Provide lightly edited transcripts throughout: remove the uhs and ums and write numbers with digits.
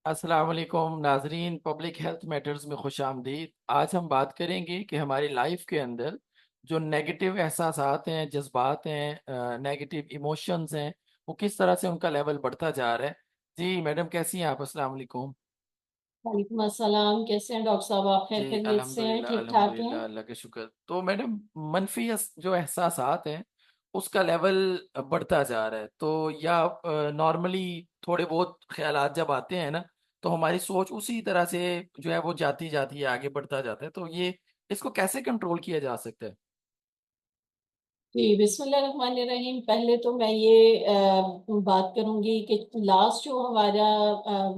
अस्सलाम वालेकुम नाजरीन, पब्लिक हेल्थ मैटर्स में खुश आमदीद। आज हम बात करेंगे कि हमारी लाइफ के अंदर जो नेगेटिव एहसासात हैं, जज्बात हैं, नेगेटिव इमोशंस हैं, वो किस तरह से उनका लेवल बढ़ता जा रहा है। जी मैडम, कैसी हैं आप? अस्सलाम वालेकुम। वालेकुम अस्सलाम। कैसे हैं डॉक्टर साहब? आप जी खैर खैरियत से हैं? अल्हम्दुलिल्लाह ठीक ठाक हैं? अल्हम्दुलिल्लाह, अल्लाह के शुक्र। तो मैडम, मनफी जो एहसासात हैं उसका लेवल बढ़ता जा रहा है, तो या नॉर्मली थोड़े बहुत ख्यालात जब आते हैं ना, तो हमारी सोच उसी तरह से जो है वो जाती जाती है, आगे बढ़ता जाता है। तो ये इसको कैसे कंट्रोल किया जा सकता है? जी, बिस्मिल्लाहिर्रहमानिर्रहीम। पहले तो मैं ये बात करूंगी कि लास्ट जो हमारा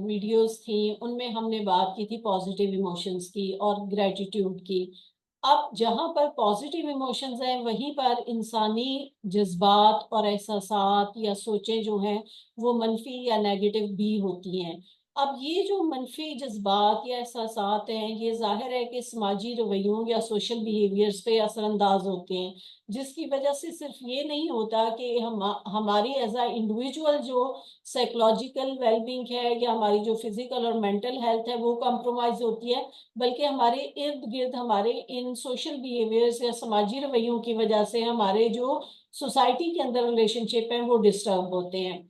वीडियोस थी उनमें हमने बात की थी पॉजिटिव इमोशंस की और ग्रेटिट्यूड की। अब जहां पर पॉजिटिव इमोशंस हैं वहीं पर इंसानी जज्बात और एहसासात या सोचें जो हैं वो मनफी या नेगेटिव भी होती हैं। अब ये जो मनफी जज्बात या एहसासात हैं ये जाहिर है कि समाजी रवैयों या सोशल बिहेवियर्स पे असरअंदाज होते हैं, जिसकी वजह से सिर्फ ये नहीं होता कि हमारी एज अ इंडिविजुअल जो साइकोलॉजिकल वेलबींग है या हमारी जो फिजिकल और मेंटल हेल्थ है वो कॉम्प्रोमाइज होती है, बल्कि हमारे इर्द गिर्द हमारे इन सोशल बिहेवियर्स या समाजी रवैयों की वजह से हमारे जो सोसाइटी के अंदर रिलेशनशिप हैं वो डिस्टर्ब होते हैं।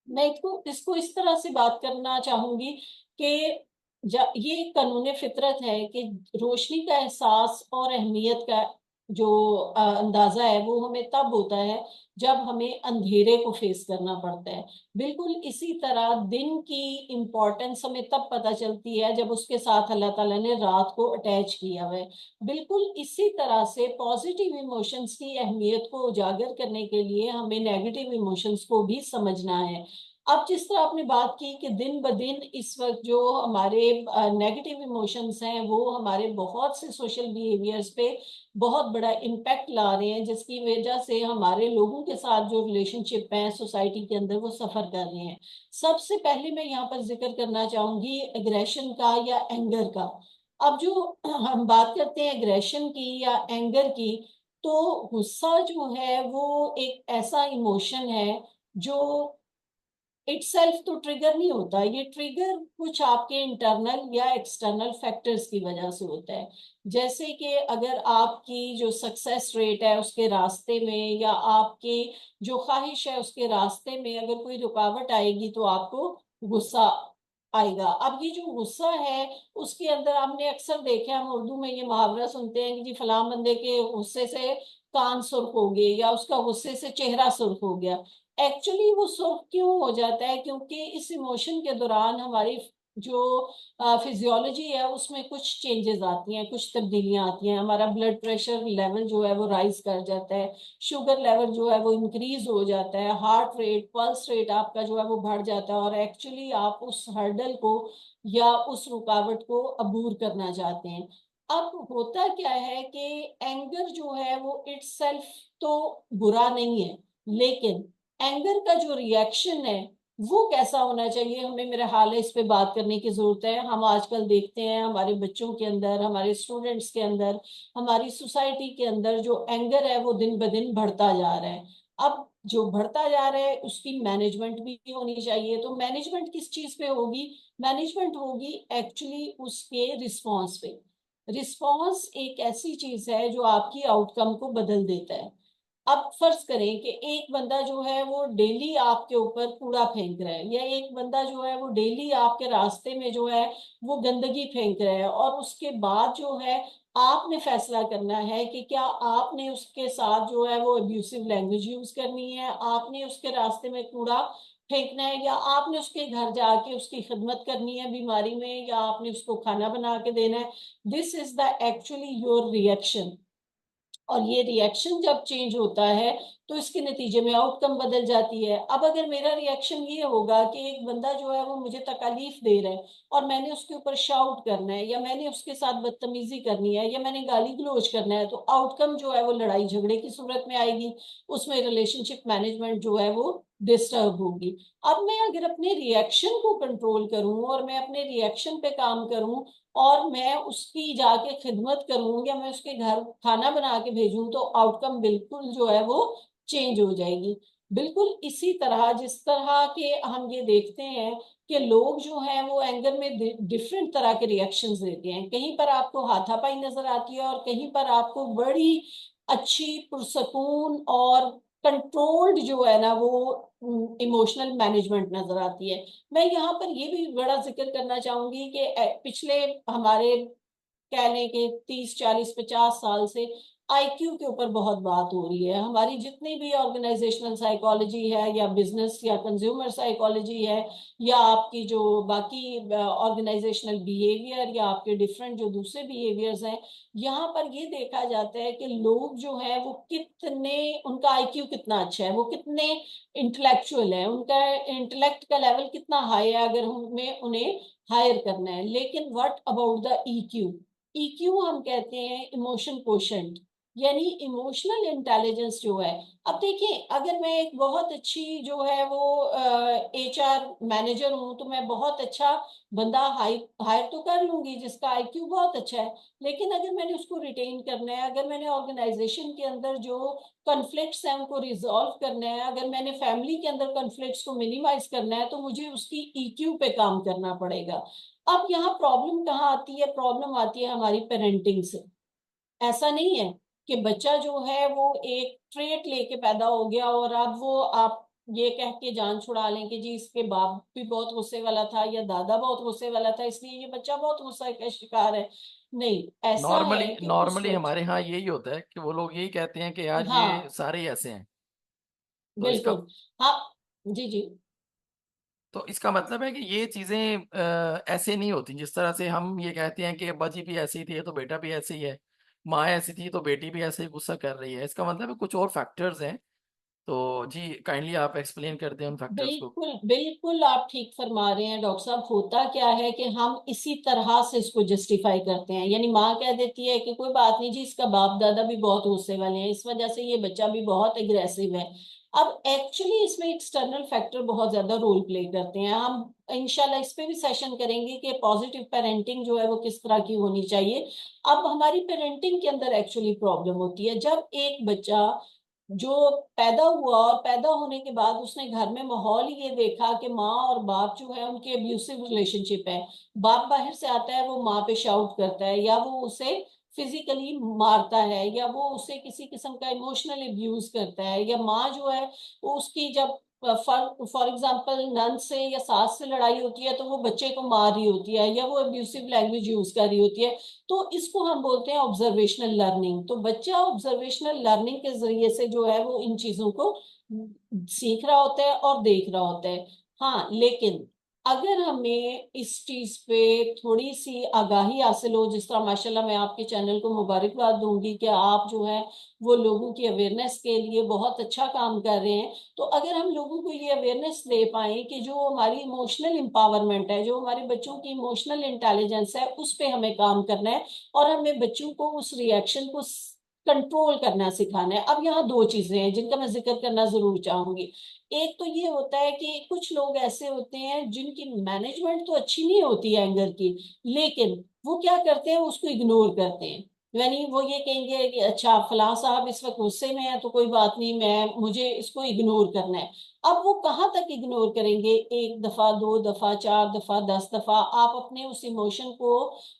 मैं इसको इसको इस तरह से बात करना चाहूंगी कि ये एक कानून फितरत है कि रोशनी का एहसास और अहमियत का जो अंदाजा है वो हमें तब होता है जब हमें अंधेरे को फेस करना पड़ता है। बिल्कुल इसी तरह दिन की इम्पोर्टेंस हमें तब पता चलती है जब उसके साथ अल्लाह ताला ने रात को अटैच किया हुआ है। बिल्कुल इसी तरह से पॉजिटिव इमोशंस की अहमियत को उजागर करने के लिए हमें नेगेटिव इमोशंस को भी समझना है। अब जिस तरह आपने बात की कि दिन ब दिन इस वक्त जो हमारे नेगेटिव इमोशंस हैं वो हमारे बहुत से सोशल बिहेवियर्स पे बहुत बड़ा इम्पैक्ट ला रहे हैं, जिसकी वजह से हमारे लोगों के साथ जो रिलेशनशिप है सोसाइटी के अंदर वो सफर कर रहे हैं। सबसे पहले मैं यहाँ पर जिक्र करना चाहूंगी एग्रेशन का या एंगर का। अब जो हम बात करते हैं एग्रेशन की या एंगर की, तो गुस्सा जो है वो एक ऐसा इमोशन है जो इटसेल्फ तो ट्रिगर नहीं होता। ये ट्रिगर कुछ आपके इंटरनल या एक्सटर्नल फैक्टर्स की वजह से होता है। जैसे कि अगर आपकी जो सक्सेस रेट है उसके रास्ते में या आपकी जो ख्वाहिश है उसके रास्ते में अगर कोई रुकावट आएगी तो आपको गुस्सा आएगा। अब ये जो गुस्सा है उसके अंदर हमने अक्सर देखा है, हम उर्दू में ये मुहावरा सुनते हैं कि जी फलां बंदे के गुस्से से कान सुर्ख हो गए या उसका गुस्से से चेहरा सुर्ख हो गया। एक्चुअली वो सुर्ख क्यों हो जाता है? क्योंकि इस इमोशन के दौरान हमारी जो फिजियोलॉजी है उसमें कुछ चेंजेस आती हैं, कुछ तब्दीलियां आती हैं। हमारा ब्लड प्रेशर लेवल जो है वो राइज कर जाता है, शुगर लेवल जो है वो इंक्रीज हो जाता है, हार्ट रेट पल्स रेट आपका जो है वो बढ़ जाता है और एक्चुअली आप उस हर्डल को या उस रुकावट को अबूर करना चाहते हैं। अब होता क्या है कि एंगर जो है वो इट्सेल्फ तो बुरा नहीं है, लेकिन एंगर का जो रिएक्शन है वो कैसा होना चाहिए, हमें मेरा हाल है इस पे बात करने की जरूरत है। हम आजकल देखते हैं हमारे बच्चों के अंदर, हमारे स्टूडेंट्स के अंदर, हमारी सोसाइटी के अंदर जो एंगर है वो दिन ब दिन बढ़ता जा रहा है। अब जो बढ़ता जा रहा है उसकी मैनेजमेंट भी होनी चाहिए। तो मैनेजमेंट किस चीज पे होगी? मैनेजमेंट होगी एक्चुअली उसके रिस्पॉन्स पे। रिस्पॉन्स एक ऐसी चीज है जो आपकी आउटकम को बदल देता है। अब फर्ज करें कि एक बंदा जो है वो डेली आपके ऊपर कूड़ा फेंक रहा है, या एक बंदा जो है वो डेली आपके रास्ते में जो है वो गंदगी फेंक रहा है, और उसके बाद जो है आपने फैसला करना है कि क्या आपने उसके साथ जो है वो अब्यूसिव लैंग्वेज यूज करनी है, आपने उसके रास्ते में कूड़ा फेंकना है, या आपने उसके घर जाके उसकी खिदमत करनी है बीमारी में, या आपने उसको खाना बना के देना है। This is the actually your reaction. और ये रिएक्शन जब चेंज होता है तो इसके नतीजे में आउटकम बदल जाती है। अब अगर मेरा रिएक्शन ये होगा कि एक बंदा जो है वो मुझे तकलीफ दे रहा है और मैंने उसके ऊपर शाउट करना है, या मैंने उसके साथ बदतमीजी करनी है, या मैंने गाली गलौज करना है, तो आउटकम जो है वो लड़ाई झगड़े की सूरत में आएगी। उसमें रिलेशनशिप मैनेजमेंट जो है वो डिस्टर्ब होगी। अब मैं अगर अपने रिएक्शन को कंट्रोल करूं और मैं अपने रिएक्शन पे काम करूं और मैं उसकी जाके खिदमत करूं या मैं उसके घर खाना बना के भेजूं, तो आउटकम बिल्कुल जो है वो चेंज हो जाएगी। बिल्कुल इसी तरह जिस तरह के हम ये देखते हैं کہ لوگ جو ہیں وہ اینگر میں ڈفرینٹ طرح کے ریئیکشنز دیتے ہیں. کہیں پر آپ کو ہاتھا پائی نظر آتی ہے اور کہیں پر آپ کو بڑی اچھی پرسکون اور کنٹرولڈ جو ہے نا وہ ایموشنل مینجمنٹ نظر آتی ہے. میں یہاں پر یہ بھی بڑا ذکر کرنا چاہوں گی کہ پچھلے ہمارے کہہ لیں کہ 30 40 50 سال سے آئی کیو کے اوپر بہت بات ہو رہی ہے. ہماری جتنی بھی آرگنائزیشنل سائیکالوجی ہے یا بزنس یا کنزیومر سائیکالوجی ہے یا آپ کی جو باقی آرگنائزیشنل بیہیویئر یا آپ کے ڈفرینٹ جو دوسرے بیہیویئرز ہیں، یہاں پر یہ دیکھا جاتا ہے کہ لوگ جو ہیں وہ کتنے، ان کا آئی کیو کتنا اچھا ہے، وہ کتنے انٹلیکچوئل ہیں، ان کا انٹلیکٹ کا لیول کتنا ہائی ہے اگر ہمیں انہیں ہائر کرنا ہے. لیکن وٹ اباؤٹ دا ای کیو؟ ای کیو ہم کہتے ہیں ایموشن کوشنٹ، یعنی ایموشنل انٹیلیجنس جو ہے. اب دیکھیں، اگر میں ایک بہت اچھی جو ہے وہ ایچ آر مینیجر ہوں تو میں بہت اچھا بندہ ہائر تو کر لوں گی جس کا آئی کیو بہت اچھا ہے. لیکن اگر میں نے اس کو ریٹین کرنا ہے، اگر میں نے آرگنائزیشن کے اندر جو کنفلکٹس ہیں ان کو ریزالو کرنا ہے، اگر میں نے فیملی کے اندر کنفلکٹس کو منیمائز کرنا ہے، تو مجھے اس کی ای کیو پہ کام کرنا پڑے گا. اب یہاں پرابلم کہاں آتی ہے؟ پرابلم آتی ہے ہماری پیرنٹنگ سے. ایسا نہیں ہے کہ بچہ جو ہے وہ ایک ٹریٹ لے کے پیدا ہو گیا اور اب وہ آپ یہ کہہ کے جان چھڑا لیں کہ جی اس کے باپ بھی بہت غصے والا تھا یا دادا بہت غصے والا تھا اس لیے یہ بچہ بہت غصہ کا شکار ہے. نہیں، ایسا نارملی ہے کہ اس نارملی وقت. ہمارے ہاں یہی ہوتا ہے کہ وہ لوگ یہی کہتے ہیں کہ یار ہاں، یہ سارے ہی ایسے ہیں. تو اس کا بالکل. ہاں، جی جی. مطلب ہے کہ یہ چیزیں ایسے نہیں ہوتی جس طرح سے ہم یہ کہتے ہیں کہ ابا جی بھی ایسی تھی تو بیٹا بھی ایسے ہی ہے، ماں ایسی تھی تو بیٹی بھی ایسے ہی غصہ کر رہی ہے. اس کا مطلب ہے کچھ اور فیکٹرز ہیں. تو جی کائنڈلی آپ ایکسپلین کر دیں ان فیکٹرز کو. بالکل بالکل، آپ ٹھیک فرما رہے ہیں ڈاکٹر صاحب. ہوتا کیا ہے کہ ہم اسی طرح سے اس کو جسٹیفائی کرتے ہیں. یعنی ماں کہہ دیتی ہے کہ کوئی بات نہیں جی، اس کا باپ دادا بھی بہت غصے والے ہیں، اس وجہ سے یہ بچہ بھی بہت اگریسو ہے. اب ایکچولی اس میں ایکسٹرنل فیکٹر بہت زیادہ رول پلے کرتے ہیں. ہم انشاءاللہ اس پہ بھی سیشن کریں گے کہ پازیٹیو پیرنٹنگ جو ہے وہ کس طرح کی ہونی چاہیے. اب ہماری پیرنٹنگ کے اندر ایکچولی پرابلم ہوتی ہے جب ایک بچہ جو پیدا ہوا اور پیدا ہونے کے بعد اس نے گھر میں ماحول یہ دیکھا کہ ماں اور باپ جو ہے ان کے ابیوسو ریلیشن شپ ہے. باپ باہر سے آتا ہے، وہ ماں پہ شاؤٹ کرتا ہے یا وہ اسے فزیکلی مارتا ہے یا وہ اسے کسی قسم کا ایموشنل ابیوز کرتا ہے، یا ماں جو ہے وہ اس کی جب فار ایگزامپل نند سے یا ساس سے لڑائی ہوتی ہے تو وہ بچے کو مار رہی ہوتی ہے یا وہ ابیوسو لینگویج یوز کر رہی ہوتی ہے. تو اس کو ہم بولتے ہیں آبزرویشنل لرننگ. تو بچہ آبزرویشنل لرننگ کے ذریعے سے جو ہے وہ ان چیزوں کو سیکھ رہا ہوتا ہے اور دیکھ رہا ہوتا ہے. ہاں، لیکن اگر ہمیں اس چیز پہ تھوڑی سی آگاہی حاصل ہو، جس طرح ماشاءاللہ میں آپ کے چینل کو مبارکباد دوں گی کہ آپ جو ہے وہ لوگوں کی اویئرنیس کے لیے بہت اچھا کام کر رہے ہیں. تو اگر ہم لوگوں کو یہ اویئرنیس دے پائیں کہ جو ہماری ایموشنل امپاورمنٹ ہے، جو ہمارے بچوں کی ایموشنل انٹیلیجنس ہے، اس پہ ہمیں کام کرنا ہے اور ہمیں بچوں کو اس ریئیکشن کو کنٹرول کرنا سکھانا ہے. اب یہاں دو چیزیں ہیں جن کا میں ذکر کرنا ضرور چاہوں گی. ایک تو یہ ہوتا ہے کہ کچھ لوگ ایسے ہوتے ہیں جن کی مینجمنٹ تو اچھی نہیں ہوتی ہے اینگر کی، لیکن وہ کیا کرتے ہیں، اس کو اگنور کرتے ہیں. یعنی وہ یہ کہیں گے کہ اچھا فلاں صاحب اس وقت غصے میں ہے تو کوئی بات نہیں، مجھے اس کو اگنور کرنا ہے. اب وہ کہاں تک اگنور کریں گے؟ ایک دفعہ، دو دفعہ، چار دفعہ، 10 دفعہ آپ اپنے اس ایموشن کو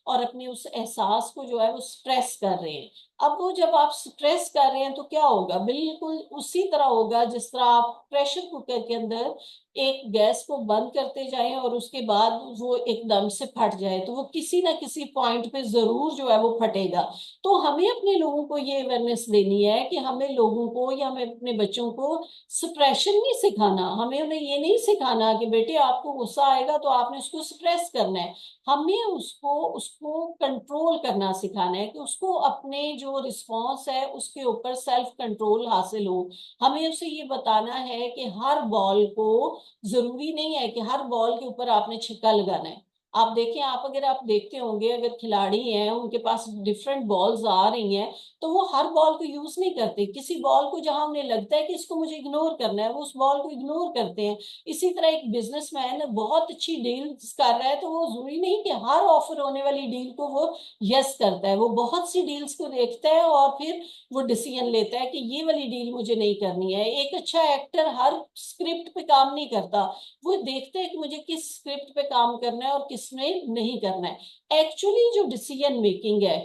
اور اپنے اس احساس کو جو ہے وہ سٹریس کر رہے ہیں. اب وہ جب آپ سٹریس کر رہے ہیں تو کیا ہوگا؟ بالکل اسی طرح ہوگا جس طرح آپ پریشر کوکر کے اندر ایک گیس کو بند کرتے جائیں اور اس کے بعد وہ ایک دم سے پھٹ جائے تو وہ کسی نہ کسی پوائنٹ پہ ضرور جو ہے وہ پھٹے گا. تو ہمیں اپنے لوگوں کو یہ اویئرنیس دینی ہے کہ ہمیں لوگوں کو یا ہمیں اپنے بچوں کو سپریشن نہیں سکھانا. ہمیں انہیں یہ نہیں سکھانا کہ بیٹے آپ کو غصہ آئے گا تو آپ نے اس کو سپریس کرنا ہے. ہمیں اس کو کنٹرول کرنا سکھانا ہے کہ اس کو اپنے جو رسپانس ہے اس کے اوپر سیلف کنٹرول حاصل ہو. ہمیں اسے یہ بتانا ہے کہ ہر بال کو ضروری نہیں ہے کہ ہر بال کے اوپر آپ نے چھکا لگانا ہے. आप देखें, आप अगर आप देखते होंगे, अगर खिलाड़ी हैं उनके पास डिफरेंट बॉल्स आ रही हैं, तो वो हर बॉल को यूज नहीं करते। किसी बॉल को जहां उन्हें लगता है कि इसको मुझे इग्नोर करना है, वो उस बॉल को इग्नोर करते हैं। इसी तरह एक बिजनेसमैन बहुत अच्छी डील्स कर रहा है, तो वो जरूरी नहीं कि हर ऑफर होने वाली डील को वो यस करता है। वो बहुत सी डील्स को देखता है और फिर वो डिसीजन लेता है कि ये वाली डील मुझे नहीं करनी है। एक अच्छा एक्टर हर स्क्रिप्ट पे काम नहीं करता, वो देखते हैं कि मुझे किस स्क्रिप्ट पे काम करना है और किस में नहीं करना है। एक्चुअली जो डिसीजन मेकिंग है,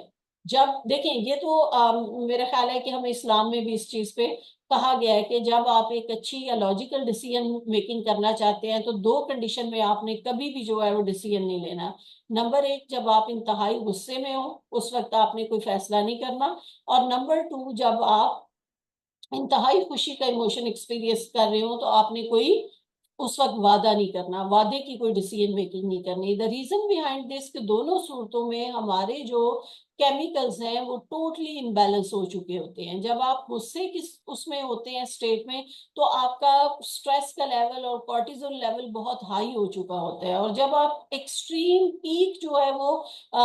जब देखें, ये तो मेरा ख्याल है कि हमें इस्लाम में भी इस चीज पे कहा गया है कि जब आप एक अच्छी या लॉजिकल डिसीजन मेकिंग करना चाहते हैं, तो दो कंडीशन में आपने कभी भी जो है वो डिसीजन नहीं लेना। नंबर एक, जब आप इंतहाई गुस्से में हो उस वक्त आपने कोई फैसला नहीं करना। और नंबर टू, जब आप इंतहाई खुशी का इमोशन एक्सपीरियंस कर रहे हो, तो आपने कोई उस वक्त वादा नहीं करना, वादे की कोई डिसीजन मेकिंग नहीं करनी। द रीजन बिहाइंड दिस कि दोनों सूरतों में हमारे जो केमिकल्स हैं वो टोटली इनबैलेंस हो चुके होते हैं। जब आप गुस्से की उसमें होते हैं स्टेट में, तो आपका स्ट्रेस का लेवल और कॉर्टिजोल लेवल बहुत हाई हो चुका होता है। और जब आप एक्सट्रीम पीक जो है वो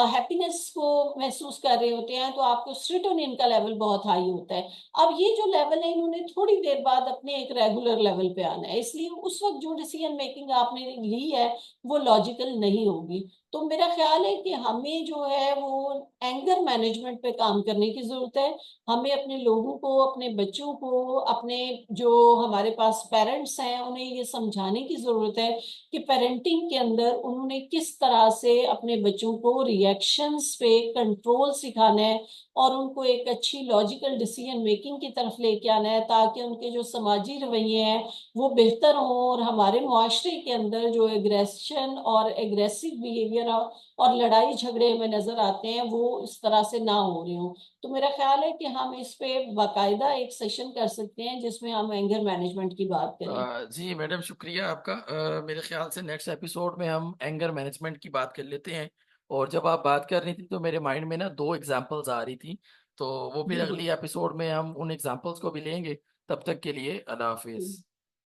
हैप्पीनेस को महसूस कर रहे होते हैं, तो आपको सीरोटोनिन का लेवल बहुत हाई होता है। अब ये जो लेवल है, इन्होंने थोड़ी देर बाद अपने एक रेगुलर लेवल पे आना है, इसलिए उस वक्त जो डिसीजन मेकिंग आपने ली है वो लॉजिकल नहीं होगी। तो मेरा ख्याल है कि हमें जो है वो एंगर मैनेजमेंट पे काम करने की जरूरत है। हमें अपने लोगों को, अपने बच्चों को, अपने जो हमारे पास पेरेंट्स हैं उन्हें ये समझाने की जरूरत है कि पेरेंटिंग के अंदर उन्होंने किस तरह से अपने बच्चों को रिएक्शंस पे कंट्रोल सिखाना है और उनको एक अच्छी लॉजिकल डिसीजन मेकिंग की तरफ लेके आना है, ताकि उनके जो समाजी रवैये हैं वो बेहतर हों और हमारे मुआशरे के अंदर जो एग्रेशन और एग्रेसिव बिहेवियर और लड़ाई झगड़े में नजर आते हैं वो इस तरह से ना हो रहे हों। तो मेरा ख्याल है कि हम इस पे बाकायदा एक सेशन कर सकते हैं जिसमें हम एंगर मैनेजमेंट की बात करें। जी मैडम, शुक्रिया आपका। मेरे ख्याल से नेक्स्ट एपिसोड में हम एंगर मैनेजमेंट की बात कर लेते हैं। और जब आप बात कर रही थी तो मेरे माइंड में ना दो एग्जांपल्स आ रही थी, तो वो फिर जी जी। अगली एपिसोड में हम उन एग्जांपल्स को भी लेंगे। तब तक के लिए अल्लाह जी। हाफिज।